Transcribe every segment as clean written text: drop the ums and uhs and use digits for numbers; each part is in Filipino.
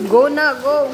Go na, go!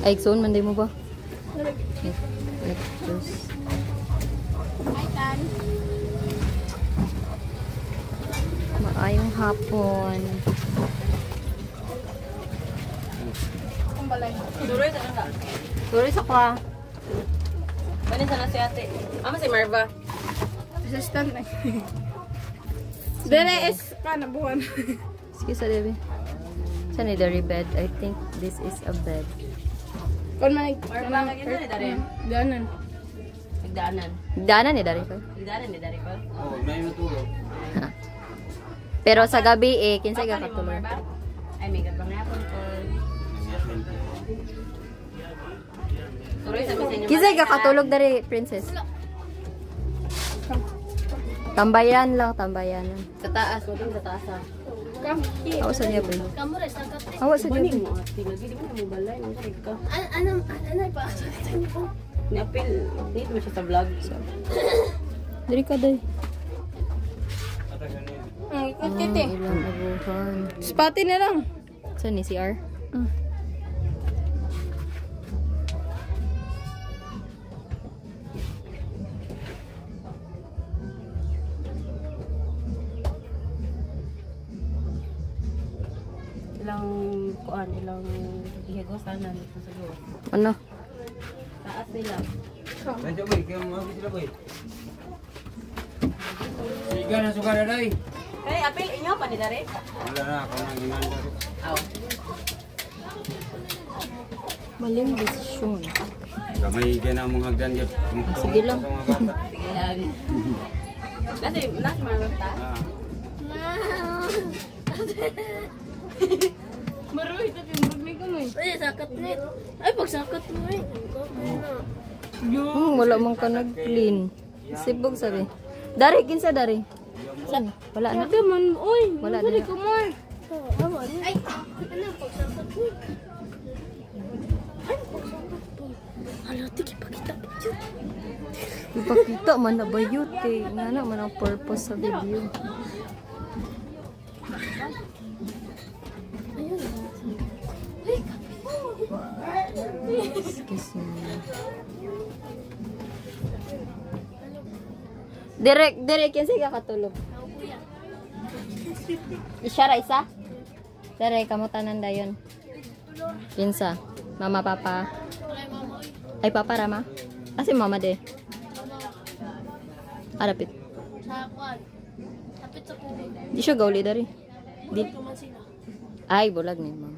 Ay, Exxon, manday mo ba? Maayong hapon. Tuloy sa nanda. Tuloy sa kwa. Bani sana si ate. Ama si Marva. Assistant na. Dere is kanabuhan. Excuse me, Debbie. Sanitary bed. I think this is a bed. Kon man Marva, kagyan na rin. ganon. Higdaanan. Daanan ni dari ko. Higdaanan ni dari ko. Oo, na yung natulog. Pero sa gabi kinsay ka Papa ni mo, katulog. Marba? Ay, may gabang yapon ko. Tuloy sabi sa inyo. Kinsay ka katulog dari, princess? Tambayan lang, tambayan. Sa taas, wag sa taas ha. Awa sa niya, pre. Kamu rin, sangkat. Awa sa niya, Bani pre. mo ate, lagi di mo na mo balay, nang side ka. Ano pa? Ni-apil, dito mo siya sa vlog. Dari ka, day. Ikot kiti. Ilang abuhan. Spati na lang. Saan ni CR? Ilang kuan, ilang gihigosanan dito sa luwa. Ano? Taas nila. Nandiyo boy, kaya mga sila boy. Siga na sugar na day. Kaya apil inyo pa ni Dare? Wala na, ako nang ginanda. Aw. Maling desisyon. Kamay kaya na mong hagdan dyan. Sige lang. Sa mga bata. Sige lang. Kasi last month ta. Ah, Maroy, ito yung may kamay. Ay, sakat na. Ay, pag sakat mo eh. Wala man ka nag-clean. Sibog sabi. Dari, kinsa dari? Saan? Wala na. Sabi man, uy. Wala Sabi na. ko mo. Ay, ano, pag sakat mo. Ay, pag sakat mo. Hala, tigipakita pa dyan. Ipakita man na bayot eh. Nga na man ang purpose sa video. Excuse me. Direk, kinsay ka katulog? Isyara isa? Direk, kamutanan dayon. Kinsa? Mama, papa? Ay, papa, Rama? Asi mama de? Arapit. Sakat. Tapit sa kubo. Di siya gauli dari. Di. Tuman sila. Ay, bulag ni mama.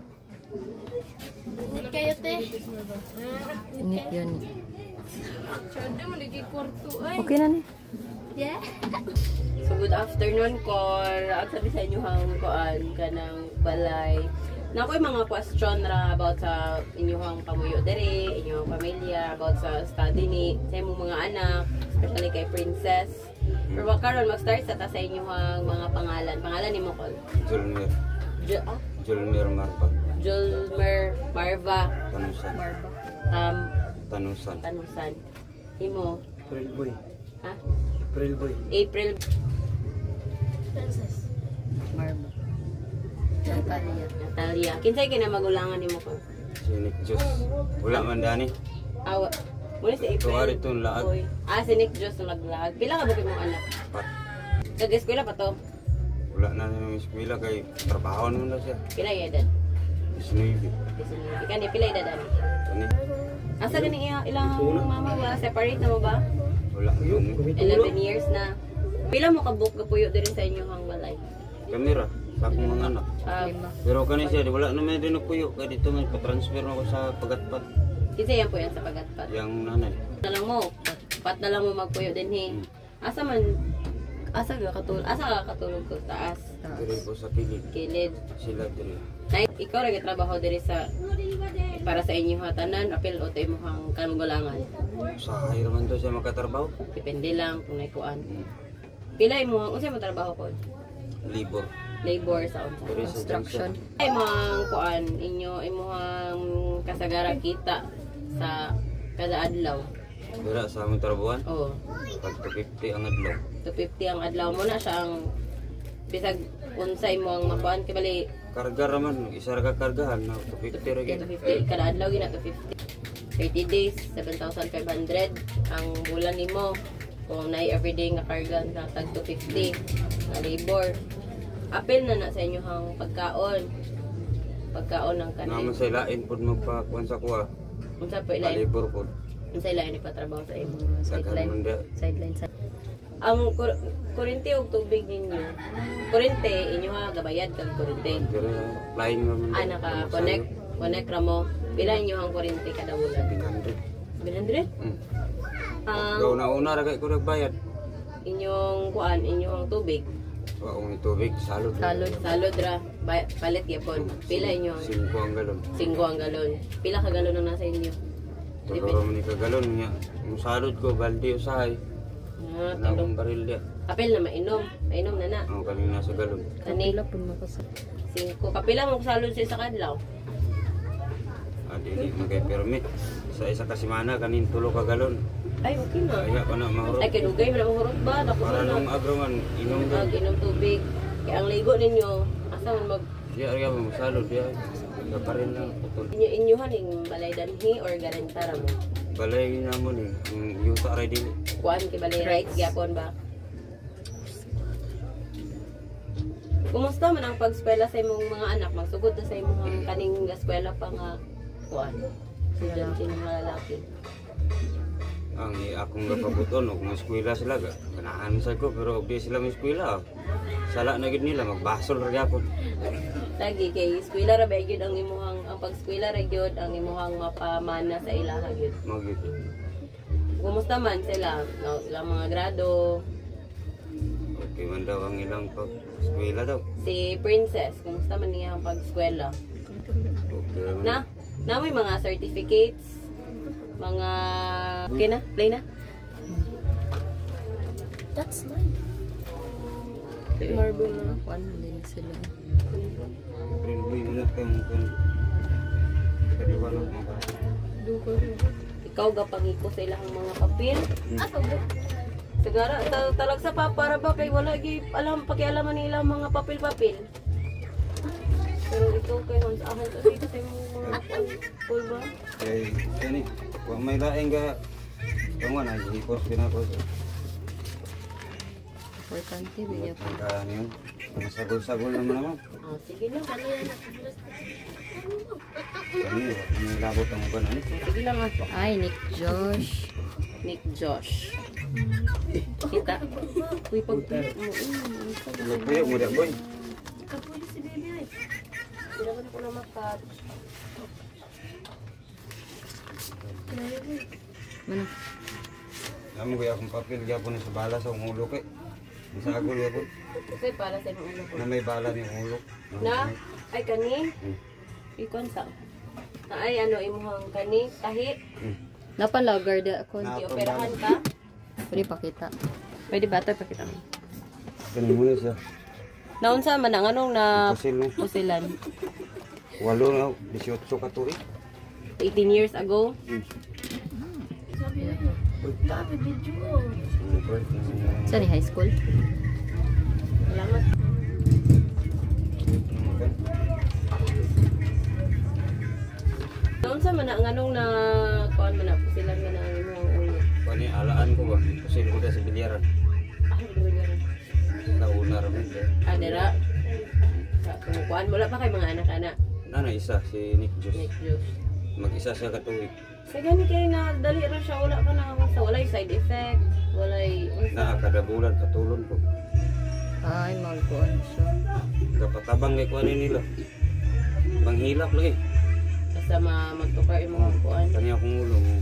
Init kayo, te. Init yun. Siyempre, maligikwarto. Ay. Okay na ni. Yeah. So good afternoon Cor. Ang sabi sa inyo hang kuan kanang balay. Na ako'y mga question ra about sa inyong pamuyo dere, inyong pamilya, about sa study ni sa imong mga anak, especially kay Princess. Pero karon mag-start sa ta sa inyong mga pangalan. Pangalan nimo Col? Julmer. Julmer Marpa. Julmer Marva Tanusan. Tanusan. Tanusan. Imo? April boy. Ha? April boy. April Princess. Marba. Natalia. Kinsay kina magulangan nimo Col? Sinik Diyos. Wala man dani. Awa. Muna si April. Tuwari itong laag. Boy. Si Nick Diyos na naglaag. Pila ka ba mong anak? Pat. Nag-eskwela pa to? Wala na yung eskwela kay trabaho naman daw siya. Pila yung edad? Isnuibi. Ikan ni pila yung edad? Kani? Asa gani ilang mama ba? Separate na mo ba? Wala yun. 11 years na. Pila mo ka-book kapuyo din sa inyong hang balay? Kamera. Sa akong mga anak. Pero kani siya, wala naman din puyo. Kaya dito may patransfer na ako sa pagatpat. Kinsa yan po yan sa pagatpat? Yang nanay. Na lang mo. Pat na lang mo magpuyo din he. Asa ka katulog ko taas? Diri ko sa kilid. Kilid. Sila diri. Nay, ikaw rin trabaho diri sa para sa inyong hatanan, apil o tayo mo kang kanugulangan. Sa hayro man to siya makatrabaho. Depende lang kung naikuan. Pila mo, unsa mo trabaho ko? Libor. Labor sa unsa. Diri sa Construction. Ay mga kuan inyo imong kasagara kita sa kada adlaw. Dira sa among trabuhan. Oh, Pag 250 ang adlaw. 250 ang adlaw mo na siya ang bisag unsay mo ang makuan kay bali Karga raman, isa ra ka kargahan na 250 ra gyud. 250 kada adlaw gina 250. 30 days 7,500 ang bulan nimo. Kung nay everyday nga karga na tag 250 na labor. Apil na sa inyo hang pagkaon. Pagkaon ng kanay. Naman sa ilain pud magpakuan sa kuha. Unsa po ilain? Libor pud. Unsa ilain ni patrabaho sa imo? Daghan man da. Sideline. Ang kurente ug tubig ninyo. Kurente inyo ha gabayad kag kurente. Diri line naman. Naka connect ra mo. Pila inyo ang kurente kada bulan? 700. 700? Ang Gauna-una ra kay ko nagbayad. inyong kuan, inyong tubig. Wa akong tubig, salod. Salod. Salod ra, palit yapon. Pila inyong 5 ang galon. 5 ang galon. Pila ka galon ang nasa inyo? Tuguro man ni ka galon niya. Yung salod ko balde usahay. Ah, Tanong baril dia. Apel na mainom. Mainom na na. Ang kaning nasa galon. Kani, Kapila po mo kasi. 5. Kapila mo salod sa isa kadlaw. Adi di magay permit. Sa isa ka semana kanin 3 ka galon. Ay, okay na. Kaya pa na mahurot. Ay, kinugay mo na mahurot ba? Tapos Para na. nung agroman inom din. Inom tubig. Kaya ang ligo ninyo, asa man mag Dia area mo salod dia. Gaparin lang putol. inyuhan yung balay danhi or garantara mo. Balay namon ni ang yuta ra dili. Kuan kay balay rights gyapon ba? Kumusta man ang pagskwela sa imong mga anak? Magsugod na sa imong kaning eskwela pa nga kuan. Estudyante ng mga lalaki. Ang akong gapabuton og mga eskwela sila ganahan sa ko pero og di sila may eskwela. Sala na gid nila magbasol ra gyapon. Lagi kay eskwela ra ba gyud ang imuhang ang pagskwela ra gyud ang imuhang mapamana sa ilaha gyud. Magid. Kumusta man sila? Ilang mga grado? Okay man daw ang ilang pag eskwela daw. Si Princess, kumusta man niya ang pagskwela? Okay man. Na may mga certificates, mga okay na, play na. That's nice. Marble na. Kuan din sila. Friendly mo na kang kadiwa lang mga. Duko. Ikaw gapangiko sa ilang mga papel. Ato ba? Sigara talag sa para ba kay wala gi alam pakialaman nila mga papel-papel. Pero ikaw kay Hans ahan sa dito sa mga papel ba? Kay kani wa may laing ga tama na hipos pinako. Importante bigyan po. Pagkaan yun. Mga sagol-sagol naman. Ah, sige lang. Kani may labot ang uban ani. Sige lang ako. Ay, Nick Josh. Nick Josh. Kita. Uy, pag Lupuyo mo dia boy. Kapulo si baby ay. Hindi naman ako na makat. Mana? Amo gaya akong papel gyapon sa bala sa ulo kay. Sa agol gyapon Kasi para sa mga ulo ko. na may bala ni ulo. Na, ay kani. Ikon sa. Na ay ano imuhang kani, tahi. Dapat lagar da ako. Ioperahan ka. Pwede pakita. Pwede ba ito pakita mo? Kani mo siya. Naunsa man ang anong na Pusil ni. pusilan? 8 na 18 ka tuig. 18 years ago. Sabi niya. Sabi video. Sa ni high school? Salamat. Naunsa man ang anong na kuan man na pusilan man ang imong ulo. Kani alaan ko ba? Pusil ko sa bilyaran. Ah, dili Nauna ra man. Adera. Kumukuan wala pa kay mga anak-anak. Nana isa si Nick Jus. Nick Juice. Mag-isa siya ka tuig. Sa gani kay na dali ra siya wala ka na sa walay side effect, walay Na kada bulan patulon ko. Ay, magkuan siya. Kapatabang kay kuan nila. Panghilap lagi. basta magtukar imong kuan. Kani akong ulo mo.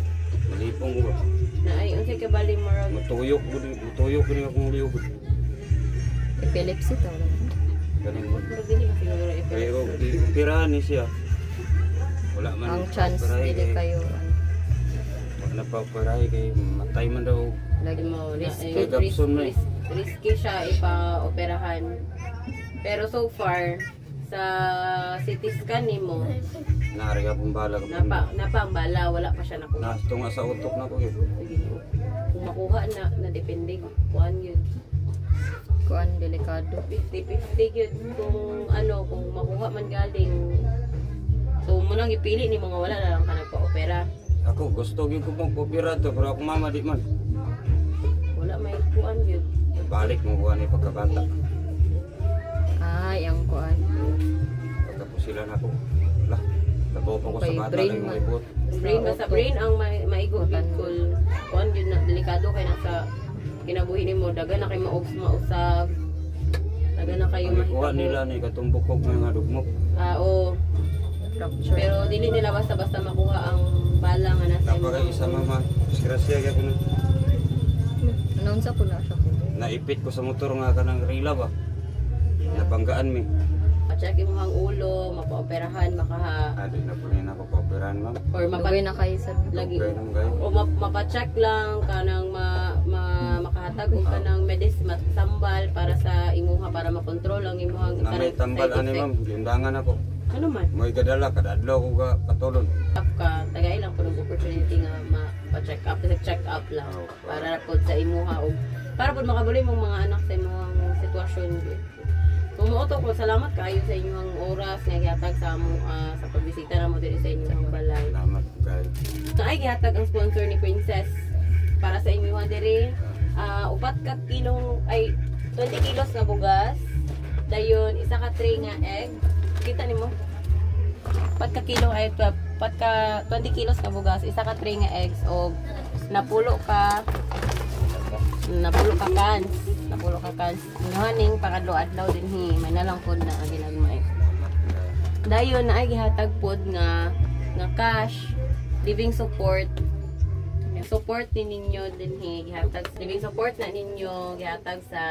Malipong ko ba? Na ay unsay ka bali marag Matuyok ko ni akong ulo ko. Epilepsy to. Kani mo. pero dili ka siguro Kaya effect. ko operahan ni siya. Wala man Ang chance operahan dili kay- kayo Wala pa operahan kay matay man daw. lagi Mo risky. Kay Gabson na eh. risky siya ipa-operahan. Pero so far sa CT scan nimo Naariya pong bala ko. napa ang bala wala pa siya nakuha. Tunga sa utok na ko yun. Sige, kung makuha na depende kuan yun. Kuan delikado. 50-50 yun kung ano kung makuha man galing. So mo nang ipili ni mga wala na lang ka nagpa-opera. Ako gusto gyud ko mag-opera to pero ako mama di man. Wala may kuan yun. Balik mo kuha ni pagkabata. Ay, ang kuan. Pagkapusilan ako. Lah, labaw pa ko sa Okay, bata brain kay man. maibot. Brain basta brain ang maigo kul kuan yun na delikado kay nasa kinabuhi nimo dagan na kay mausab. Dagan na kayo Ang kuha mahitabo. nila ni katumbukog nga dugmok. Oo. Fracture. Pero dili nila basta-basta makuha ang bala nga nasa Napaka imong- isa mama. Disgrasya gyud ko. Naunsa po na siya. Naipit ko sa motor nga kanang rila ba. Nabanggaan mi. Pa-check imong ulo, mapaoperahan, Adi na po na papapirahan ma'am. or Lagay na kayo sir. lagi Okay nang gayo. o mapacheck lang kanang makahatag og kanang matambal para sa imuha para makontrol ang imuhang Na may tambal ani ma'am, gindangan ako. Ano man? May kadala kada adlaw ko ga patulon. Up ka, tagay lang po ng opportunity nga ma-check up, kasi check up lang para po sa imuha og para po makabuli mong mga anak sa imuhang sitwasyon. Kung muuto ko, salamat kayo sa inyong oras nga gihatag sa sa pagbisita na mo dito sa inyong balay. Salamat kayo. Ay gihatag ang sponsor ni Princess para sa inyong diri. Upat ka kilong ay 20 kilos na bugas. Dayon isa ka tray nga egg. Kita nimo. Upat ka kilo ay 20 kilos na bugas, isa ka tray nga eggs og napulo ka cans. Nganing pakadlaw-adlaw din may nalang pod na ginagmay. Dayon na ay gihatag pod nga cash, living support. Yung support ni ninyo din gihatag, living support na ninyo gihatag sa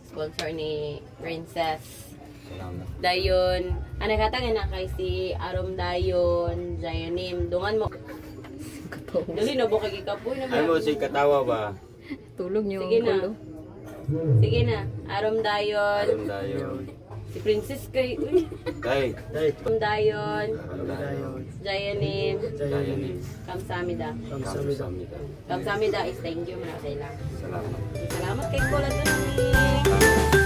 sponsor ni Princess. Salamat. Dayon, ang naghatag na kay si Arom Dayon, Jayanim. Dungan mo. Dali na bukag ikapoy na Ay mo si katawa ba? Tulog niyo Sige ang na. ulo. Sige na. Arom Dayon. Alam tayo. Si Princess kay... Uy. Tay. Arom Dayon. Alam tayo. Jayanim. Jayanin. Kamsamida. Kamsamida. Kamsamida is thank you. Maraming Salamat. salamat kay Bola Dunani.